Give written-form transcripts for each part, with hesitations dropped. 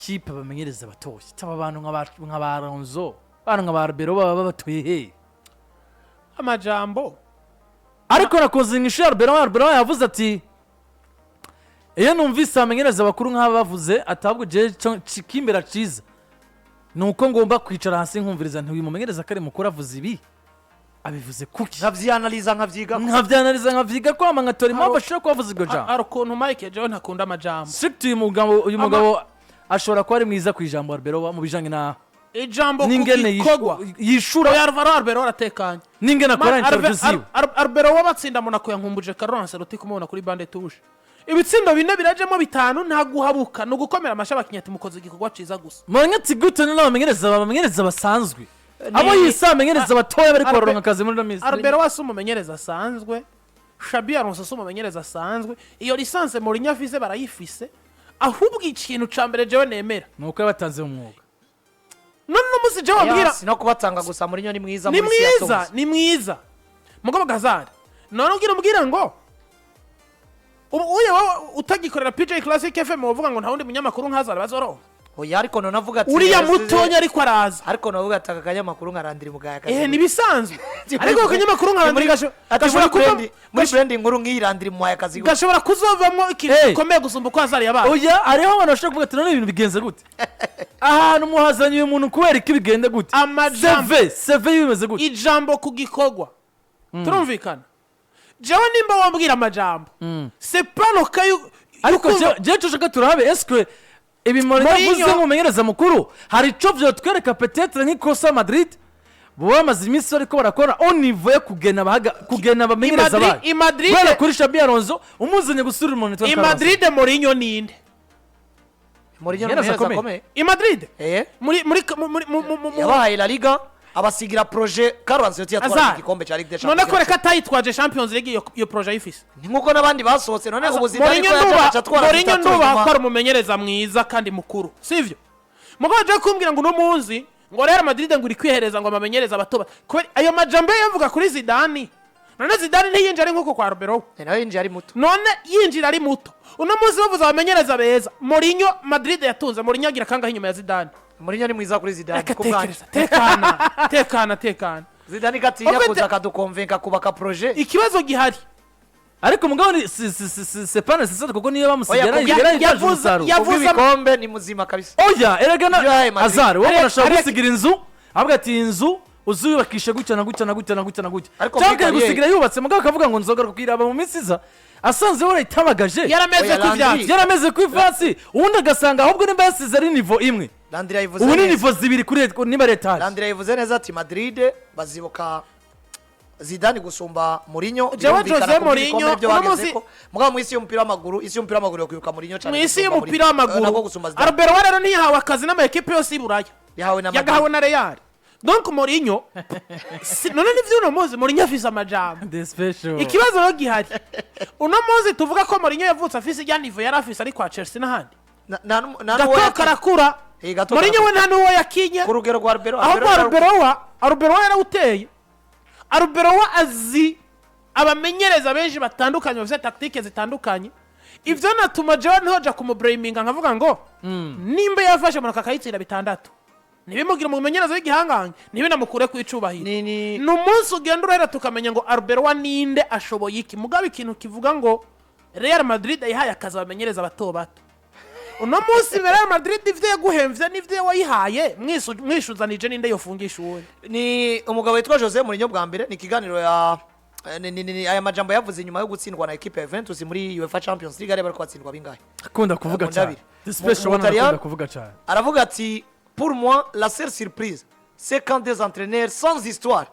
kipe bamenyereza batoshye taba abantu nk'abaronzo abantu nk'abarabero baba batuye he amajambo ariko nakoze ngisho Arbeloa yavuze ati iyo numvise abamenyereza bakuru nk'aba bavuze atabwo je kimbera ciza nuko ngomba kwicara hasi nkumviriza nti uyu mumenyereza kare mukuru avuze ibi abivuze kuki nkavyanaliza ko amangatori mpamvu ashobora kubavuza iryo jambo ari ukuntu Mike John ntakunda amajambo strict uyu mugabo ashobora kuba ari mwiza ku ijambo Arbeloa mu bijanye na ijambo kugikogwa yishura Arbeloa aratekanye n'ingene akora interview Arbeloa batsinda Monaco yankumbuje Carlos Ancelotti kumubona kuri bande touche ibitsindo bine birajemo bitanu nta guhabuka no gukomera amasha bakinyati mukoze igikogwa ciza gusa mwanyati gute n'abamenyereza basanzwe abo yisamenyereza batoya bari kororonka akazi muri Misiri Arbeloa umumenyereza asanzwe Xabi Alonso umumenyereza asanzwe iyo lisanse Mourinho afise barayifise ahubwo ikintu cambere jewe nemera nuko yabatanze umwuga none musi jewe abwira no kubatanga gusa Mourinho ni mwiza muri Seattle ni mwiza mugabo Gazard none ubwira ngo uye utagikorera PJ Classic FM uvuga ngo nta wundi munyamakuru nkazara bazoro oya ariko none avuga ati uriya mutonya ariko araza ariko navuga ati akanyamakuru nka Landry mugaya kazi nibisanzwe ariko akanyamakuru nka Landry gashobora kuba muri branding nkuru ngiyi Landry muhaya kazi gashobora kuzovamo ikintu gikomeye gusumba uko Hazard yabaye oya ariho abantu bashaka kuvuga ati none ibintu bigenze gute ahantu muhazanye umuntu kubera iki bigende gute CV bimeze gute ijambo kugikogwa turumvikana jewe nimba wambwira amajambo c'est pas le cas ariko je tushaka turabe est-ce ibi Mourinho nk'umumenyereza mukuru hari ico byo twereka peut-être nk'ikosa Madrid bo bamaze iminsi ariko barakora au niveau yo kugena abamenyereza bayo bana kuri Xabi Alonso umuzanye gusura umuntu i Madrid Mourinho ninde Mourinho n'umumenyereza i Madrid muri yabahaye La Liga abasigira projet Carlos Ancelotti yatwara igikombe cya Ligue des Champions none koreka tayitwaje Champions League iyo projet yifise nkuko nabandi basohotse none ubuzima ariko yacatwara Mourinho nduba akora umumenyereza mwiza kandi mukuru sivyo mugabo je kumbwira ngo no munsi ngo Real Madrid ngo iri kwihereza ngo amamenyereza abatoba ayo majambo yavuga kuri Zidane none Zidane ntiyinjira ari nkuko kwa Arbeloa nayo yinjira ari muto none yinjira ari muto uno munsi bavuza abamenyereza beza Mourinho Madrid yatunze Mourinho agira kangahe inyuma ya Zidane Mourinho ni mwiza kuri Zidane tekana Zidane gatinya kuza kadukonvenka kubaka projet ikibazo gihari ariko mugabo ni c'est pas nécessaire kuko niyo bamusigara yavuze ibikombe ni muzima kabisa oya eragana Hazard wowe urashaka gusigira inzu avuga ati inzu uzubakisha gutya cyangwa gusigira yubatse mugabo akavuga ngo nzogaruka kwiraba mu minsiza asanze wora itabagaje yarameze ku ivansi ubundi agasanga ahubwo nimba yasize ari niveau imwe Landry yavuze ubu ni niveau zibiri kuri niba leta Landry yavuze neza ati Madrid bazibuka Zidane gusumba Mourinho Jose Mourinho mugabo mwisi y'umupira w'amaguru yo kwibuka Mourinho cyane mwisi y'umupira w'amaguru Arbeloa rero ntiyahawe akazi n'amakipe yose y'Iburaya yagahawe na Real donc Mourinho none nivyo uno muzi Mourinho afise amajambo ikibazo rero gihari uno muzi tuvuga ko Mourinho yavutse afise ijya niveau yari afise ari kwa Chelsea n'ahandi gato karakura Mourinho we nta n'uwo yakinye ku rugero rwa Arbeloa yarawuteye Arbeloa azi abamenyereza benshi batandukanye bafite tactique zitandukanye ivyo natuma jewe ntoja kumublaminga nkavuga ngo nimba yafashe Monaco akayitsira bitandatu nibimugira umumenyereza w'igihangange nibe namukure ku icubahiro n'umunsi ugenda urahera tukamenya ngo Arbeloa ninde ashoboye iki mugabe ikintu kivuga ngo Real Madrid yahaye akazi abamenyereza bato uno munsi Real Madrid ivyo yaguhemvye n'ivyo wayihaye mwishuzanije ninde yofungisha uwo ni umugabo witwa Jose Mourinho bwa mbere ni kiganiro ya aya majambo yavuze nyuma yo gutsindwa na equipe ya Juventus muri UEFA Champions League ari bari kwatsindwa bingahe akunda kuvuga cyane special one akunda kuvuga cyane aravuga ati pour moi la seule surprise c'est quand des entraîneurs sans histoire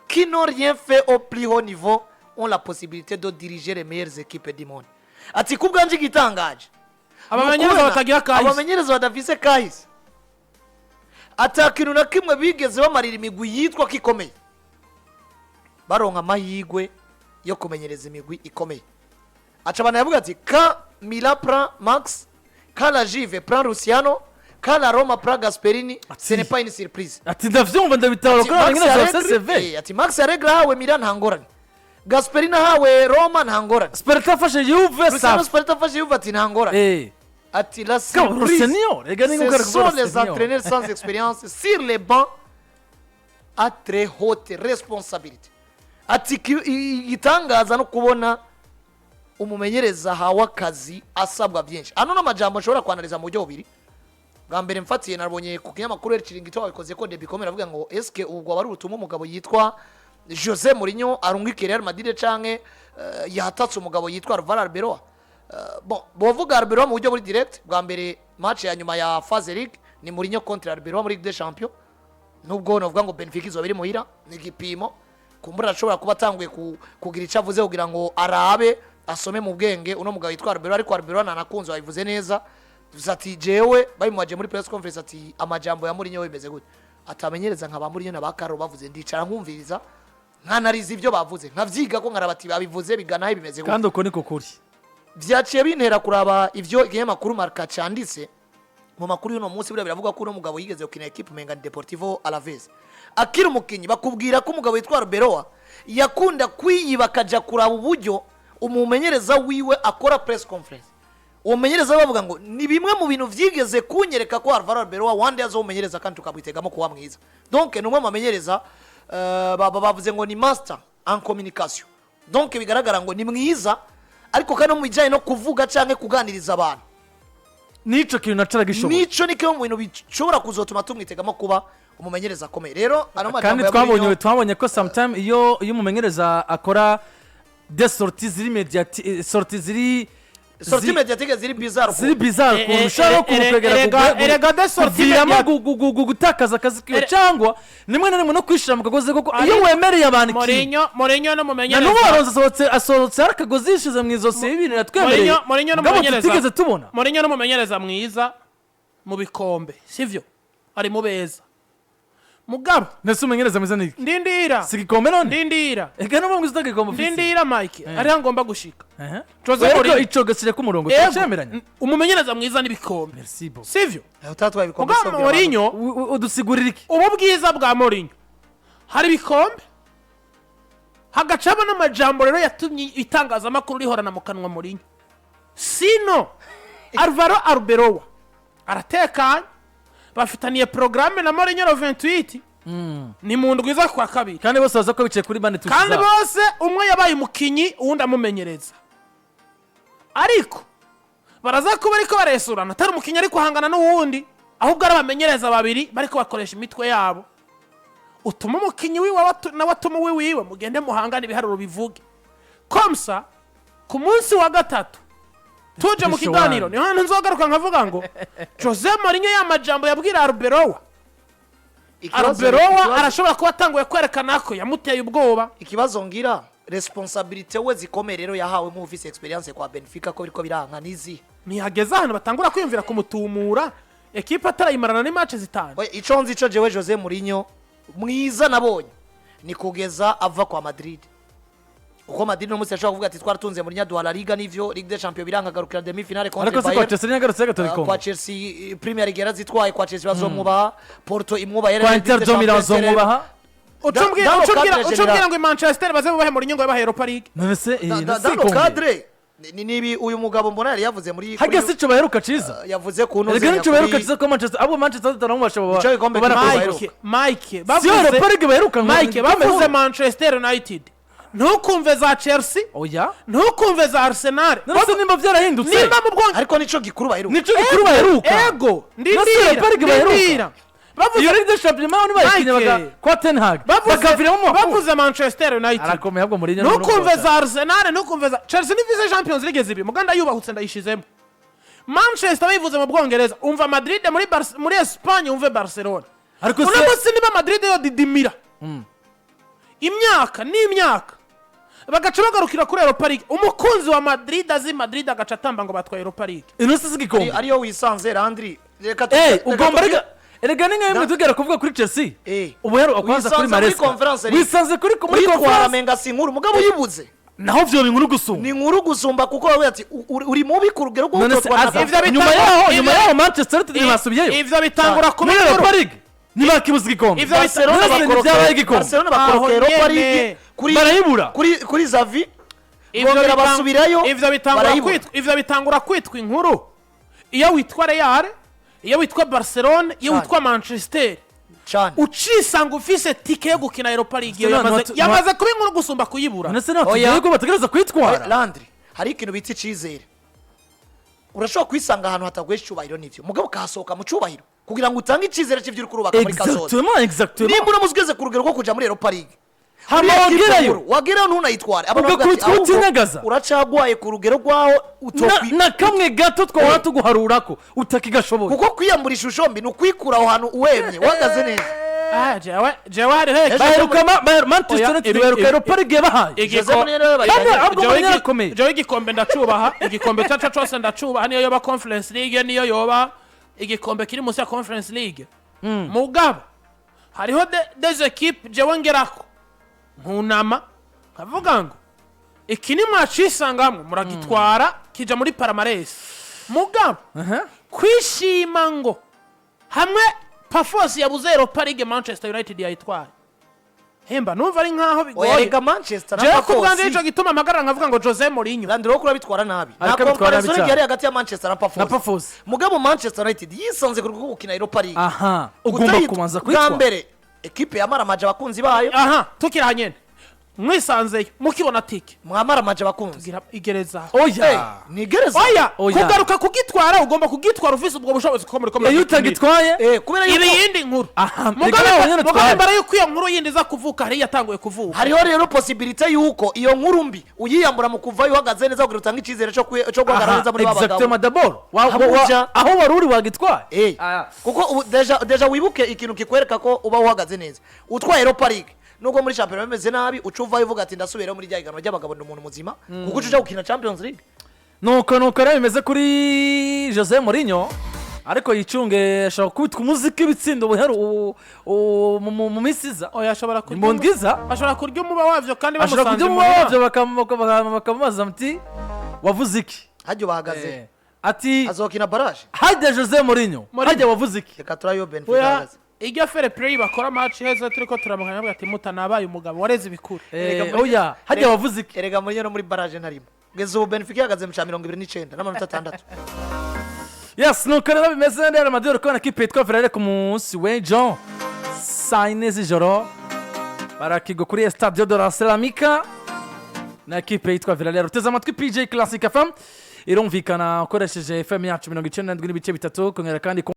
qui n'ont rien fait au plus haut niveau ont la possibilité de diriger les meilleures équipes du monde ati kubwanje gitangaje abamenyereza batagira kahise abamenyereza badafise kahise atakintu na kimwe bigeze bamarira imigwi yitwa kikomeye baronka amahigwe yo kumenyereza imigwi ikomeye aca bana yavuga ati ka Milan prend Max ka la Juve prend Luciano ka la Roma prend Gasperini ce n'est pas une surprise ati ndavyumva ndabitaro ko abamenyereza CCV ati Max Allegri hawe Milan ntangorane Gasperini hawe Roma ntangorane Spalletti afashe Juve Luciano Spalletti afashe Juve ati ntangorane ati la surprise ce sont les entraîneurs sans expérience sur les bancs à très haute responsabilité. Ati igitangaza no kubona umumenyereza hawa akazi asabwa byinshi. Ano n'amajambo ashobora kwanariza mu buryo bubiri. Bwa mbere mfatiye nabonye ku kinyamakuru Chiringito babikoze ko Debi Komera avuga ngo eske ubwo bari ubutumwa umugabo yitwa Jose Mourinho arungikira Real Madrid canke yahatatse umugabo yitwa Arbeloa. Bon bovuga Arbeloa mu buryo buri direct. Bwa mbere match ya nyuma ya Phase League ni Mourinho contre Arbeloa muri Ligue des Champions. Nubwo novuga ngo Benfica izobiri muhira ni gipimo kumbura ashobora kuba atanguye kugira icyo avuze kugira ngo arabe asome mu bwenge uno mugabo yitwa Arbeloa, ariko Arbeloa nanakunze wabivuze neza. Ati jewe bayimuhaje muri press conference ati amajambo ya Mourinho bimeze gute, atamenyereza nkaba Mourinho nabakaro bavuze ndicara nkumviriza nkanariza ibyo bavuze nkavyiga ko nkarabati babivuze biganaho bimeze gute, kandi uko niko kuri vyaciye bintera kuraba ivyo ikinyamakuru Marca canditse mu makuru y'uno munsi. Bira biravuga ko uno mugabo yigeze gukina equipe menga Deportivo Alaves akiri umukinyi, bakubwira ko umugabo yitwa Arbeloa yakunda kwiyiba akaja kuraba uburyo umumenyereza wiwe akora press conference. Umumenyereza bavuga ngo ni bimwe mu bintu vyigeze kunyereka ko Arbeloa wande azomenyereza kandi tukabwitegamo kuba mwiza. Donc numwe mamenyereza bavuze ngo ni master en communication. Donc bigaragara ngo ni mwiza, ariko kandi mu bijanye no kuvuga canke kuganiriza abantu nico kintu nacara gishoboye, nico ni kimwe mu bintu bishobora kuzotuma tumwitegamo kuba umumenyereza akomeye. Rero ano majambo kandi twabonye ko sometime iyo umumenyereza akora des sorties immédiates, sorties sorti mediatique ziri bizarre kurushaho kukwegera gutakaza akazi kiwe cyangwa nimwe na rimwe no kwishira mu kagozi koko iyo wemereye abantu Mourinho no mumenyereza n'uwaronze asohotse arakagozi yishize mu izosi y'ibintu yatwemereye Mourinho no mumenyereza tubona Mourinho no mumenyereza mwiza mu bikombe sivyo ari mu beza mugabo nese umenyereza mwiza niki ndindira sigikombe none ndindira ega no mwiza utagikombe ndindira Mike ari ngomba gushika Jose Mourinho ico gasire ku murongo cyemeranya umumenyereza mwiza n'ibikombe merci beaucoup sivyo utatwaye ibikombe sivyo Mourinho udusigurira iki ubu bwiza bwa Mourinho hari ibikombe hagacaba n'amajambo rero yatumye itangazamakuru rihorana mu kanwa Mourinho sino Arbeloa aratekanye bafitaniye programme na Mourinho 28 ni mu ndwiza kwa kabiri kandi bose baza ko bicaye kuri bane tukiza kandi bose umwe yabaye umukinyi uwundi amumenyereza, ariko baraza ko bariko baresurana atari umukinyi ariko hangana n'uwundi ahubwo ari abamenyereza babiri bariko bakoresha imitwe yabo. Utuma umukinyi wiwe na watuma wiwe mugende muhangana ibiharuro bivuge komsa ku munsi wa gatatu tuje mu kiganiro ni hano nzogaruka nkavuga ngo Jose Mourinho y'amajambo yabwira Arbeloa arashobora kuba atanguye kwerekana ko yamuteye ubwoba. Ikibazo ngira responsabilité we zikomeye rero yahawe mu office experience kwa Benfica ko biriko biranka nizi ntihageze hano batangura kwiyumvira kumutumura equipe atarayimarana ni match zitanu. Ico nzi ico jewe Jose Mourinho mwiza nabonye ni kugeza ava kwa Madrid, uko Madrid no musi yashaka kuvuga ati twaratunze muri nyadu la Liga nivyo Ligue des Champions biranga garukira demi finale contre Bayern, kwa Chelsea Premier League yarazitwaye, kwa Chelsea bazomwubaha, Porto imwubaha, kwa Inter Milan bazomwubaha, ucumbwira ngo Manchester baze bubahe Mourinho ngo yabahe Europa League none se dans cadre nibi uyu mugabo mbona yari yavuze muri hagase cyo baheruka ciza yavuze ku ntuze rega cyo baheruka ciza ko Manchester abo Manchester taramubasha Mike bavuze Manchester United ntukumve za Chelsea oya ntukumve za Arsenal nose nimba byarahindutse nimba mu bwonko ariko nico gikuru baheruka ego ndindira iyo Ligue des Champions ni bayikinye baga kwa Ten Hag bakaviramo mu bavuze Manchester United arakomeye ahubwo Mourinho ntukumve za Arsenal ntukumve za Chelsea ni vice Champions League zibi muganda yubahutse ndayishizemo. Manchester bivuze mu Bwongereza umva Madrid muri Espagne umve Barcelona ariko se niba Madrid yo didimira imyaka n'imyaka bagaca bagarukira kuri Europa League umukunzi wa Madrid azi Madrid agaca atamba ngo batwaye Europa League inose zigikombe ariyo wisanze Landry reka ugomba erega ninga yemwe tugera kuvuga kuri Chelsea ubu yaro akwaza kuri Maresca wisanze kuri conference menga sinkuru mugabo yibuze naho byo binkuru gusumba ni inkuru gusumba kuko wawe ati uri mubi ku rugero rwo nyuma yaho Manchester United basubiyeyo ivyo bitangura ku Europa League nibakibuza igikombe Barcelona bakora Europa League kuri barayibura kuri Xavi bongera basubirayo ivyo bitangura kwitwa inkuru iyo witwa Real iyo witwa Barcelona iyo Cyane. witwa Manchester cyane ucisanga ufise tike yo gukina Europa League iyo yamaze kuba inkuru gusumba kuyibura ndetse natubwiye ko bategereza kwitwara Landry hari ikintu bita icizere urashobora kwisanga ahantu hatagwesha icyubahiro n'ivyo mugabo ukahasohoka mu cyubahiro kugira ngo utange icizere cy'ivyo uri kurubaka muri kazoza exactement nimba uramuzigeze ku rugero rwo kuja muri Europa League hama wagerayo ntunayitware utinagaza uracagwaye ku rugero rwaho na kamwe gato twahora tuguharurako utakigashoboye kuko kwiyambura ishusho mbi ni ukwikura aho hantu uwemye uhagaze neza jewe hari Manchester United baheruka Europa League bahaye jewe igikombe ndacubaha igikombe cyaca cyose ndacubaha niyo yoba Conference League niyo yoba igikombe kiri munsi ya Conference League mugabo hariho des equipes jewe ngerako nkunama kavuga ngo iki ni mwacisangamwe muragitwara kija muri palmarès mugabo kwishima ngo hamwe Pafosi yabuze Europa League Manchester United yayitwaye hemba numva ari nkaho bigoye oyega Manchester na Pafosi kubwanje ico gituma amagarara nkavuga ngo Jose Mourinho Landry okura bitwara nabi na comparaison yari hagati ya Manchester na Pafosi mugabo Manchester United yisanze ku gukina Europa League ugomba kumanza kwitwa mbere equipe yamara maje abakunzi bayo tukira nyene mwisanzeyo mukibona tike mwamara maje abakunzi tugira igereza ni gereza kugaruka kugitwara ugomba kugitwara ufise ubwo bushobozi ko muri iyo utagitwaye kubera yuko yindi nkuru mugabo mbere yuko iyo nkuru yindi za kuvuka hari yatanguye kuvuka hariho rero possibility yuko iyo nkuru mbi uyiyambura mu kuvayo uhagaze neza kugira utanga icizere cyo guhagarara neza muri babagabo exactement d'abord aho waruri wagitwaye kuko deja wibuke ikintu kikwereka ko uba uhagaze neza utwaye Europa League nuko muri champion bameze nabi ucuvayo uvuga ati ndasubira muri ryahiganwa ry'abagabo n'umuntu muzima kuko ucuja gukina Champions League nuko rero bimeze kuri Jose Mourinho ariko yicunge ashobora kwitwa umuziki w'ibitsindo buheru mu misiza ashobora kurya imbongiza ashobora kurya umuba wavyo kandi ashobora kurya umuba wavyo bakamubaza muti wavuze iki hajyo bahagaze ati azokina barrage hajya Jose Mourinho hajya wavuze iki reka turayo Benfica Ijya fair play bakora match heza turiko turamukanya bwa ati mutanabaye umugabo wareze bikuru hajya wavuze iki erega muri no muri barrage narimo geze ubu Benfica yagaze mu 29 n'amanota 6 yes nuko rero bimeze neza Madrid ko na kipe yitwa Villarreal ku munsi w'ejo saine z'ijoro barakigo kuri Estadio de la Ceramica na kipe yitwa Villarreal uteze amatwi PJ Classic FM irumvikana ukoresheje FM yacu 97 n'ibice bitatu kongera kandi